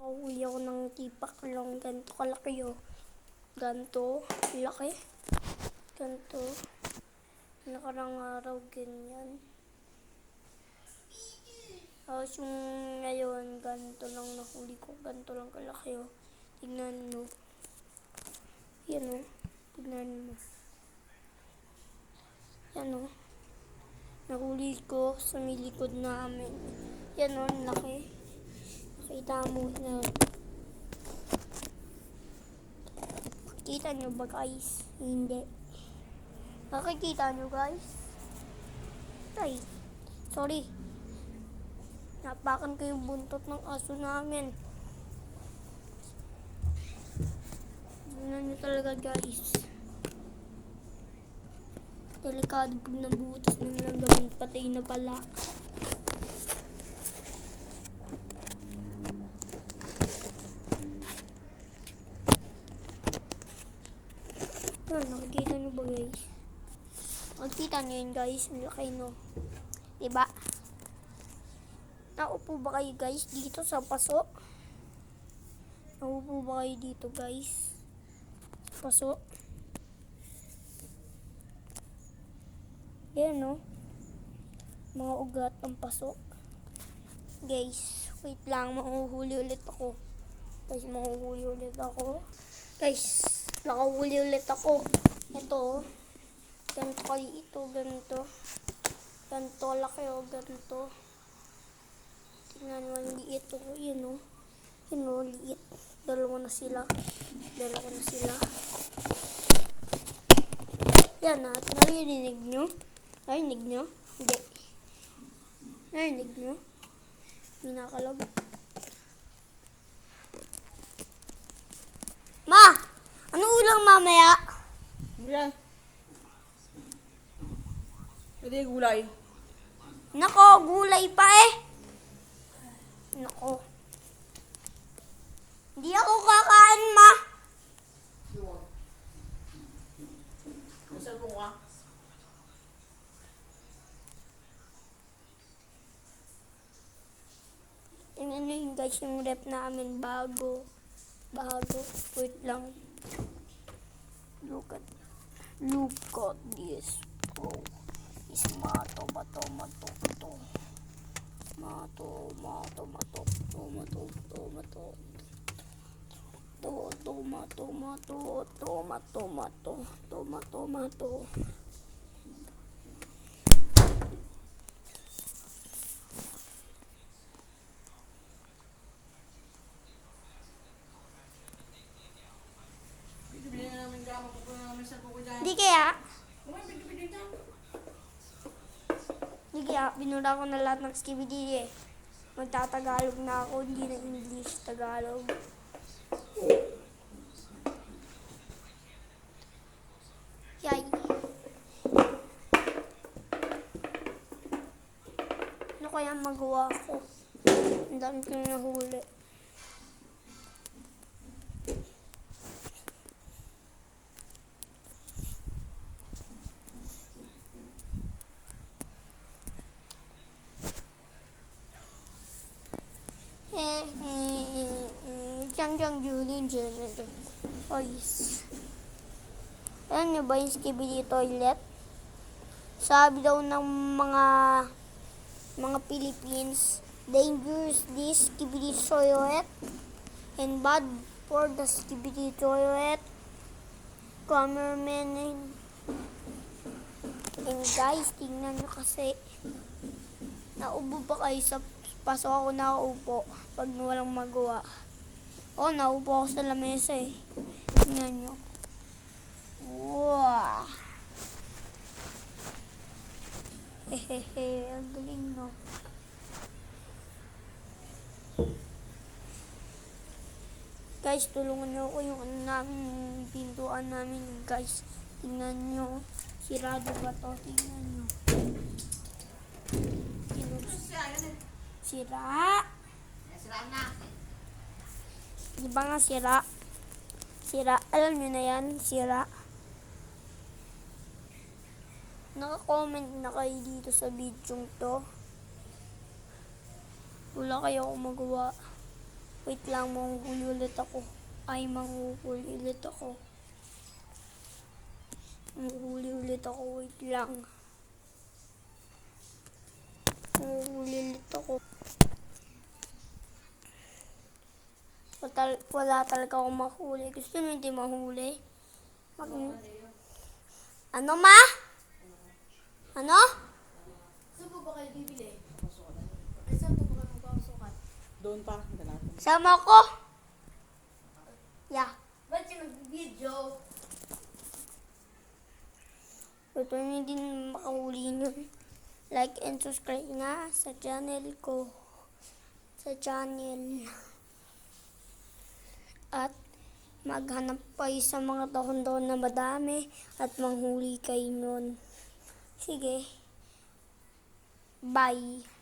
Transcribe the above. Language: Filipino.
Nakahuli ako ng tipak lang. Ganito kalaki oh. Ganito. Laki. Ganito. Nakarang araw ganyan. Tapos yung ngayon, ganito lang nahuli ko. Ganito lang kalaki oh. Tignan mo. Yan oh. Tignan mo. Yan oh. Nahuli ko sa may likod namin. Yan oh, laki. Nakita mo na. Kita nyo ba guys? Hindi. Nakikita nyo guys? Ay, sorry. Napakan ko yung buntot ng aso namin. Tignan nyo talaga guys. Delikado pag nabutas ng langgam, patay na pala. Yan, nakikita nyo ba guys? Nakikita nyo yun guys, ang laki no. Diba? Naupo ba kayo guys dito sa paso? Naupo ba kayo dito guys? Sa paso? Yan no. Mga ugat ng paso. Guys, wait lang, mahuhuli ulit ako. Guys, mahuhuli ulit ako. Guys, nakahuli ulit ako. Ito, ganito kayo ito, ganito. Ganito, laki o, ganito. Tingnan mo, liit o, yun o. Yun o, liit. Dalawa na sila. Dalawa na sila. Yan at, narinig nyo? Narinig nyo? Hindi. Narinig nyo? Minakalab. Ma! Ano ulang mamaya? Gulay. Pwede gulay. Nako, gulay pa eh. Nako. Hindi ako kakain, ma. Masal po ka? Tingnan nyo yun guys, yung rep namin bago. Bago. Wait lang. Look at this. Oh. Is mato. Bibili na namin gama po na namin sa kuko dyan. Hindi kaya, Bibili dyan. binura ko na lahat ng skibidi eh. Magtatagalog na ako, hindi na English, Tagalog. Yay. Ano kaya magawa ko? Ang dami ko na nahuli. Toys. Alam niyo ba yung skibidi toilet? Sabi daw ng mga Philippines, dangerous this skibidi toilet and bad for the skibidi toilet. Cameraman and guys, tingnan nyo kasi naubo pa kayo sa paso. Ako naupo pag walang magawa. Oh, naupo ako sa lamesa eh. Tingnan nyo. Wow! Hehehe, ang galing no. Guys, tulungan nyo ako yung pintuan namin guys. Tingnan nyo. Sirado ba to? Tingnan nyo. Sira. Sira na. Di ba nga sira? Sira. Alam nyo na yan, sira. Naka-comment na kayo dito sa video to. Wala kayo akong magawa. Wait lang, manguhuli ulit ako. Ay, manguhuli ulit ako. Manguhuli ulit ako, wait lang. Manguhuli ulit ako. Wala talaga akong mahuli. Gusto nyo hindi mahuli? Ano, ma? Ano? Saan po ba kayo bibili? Ay, saan po ba kayo magpapasukan? Doon pa. Sama ko. Yeah. Ba't yung nag-video? Ito hindi makahuli nun. Like and subscribe nga sa channel ko. Sa channel. At maghanap kayo sa mga dahon-dahon na madami at manghuli kayo nun. Sige. Bye.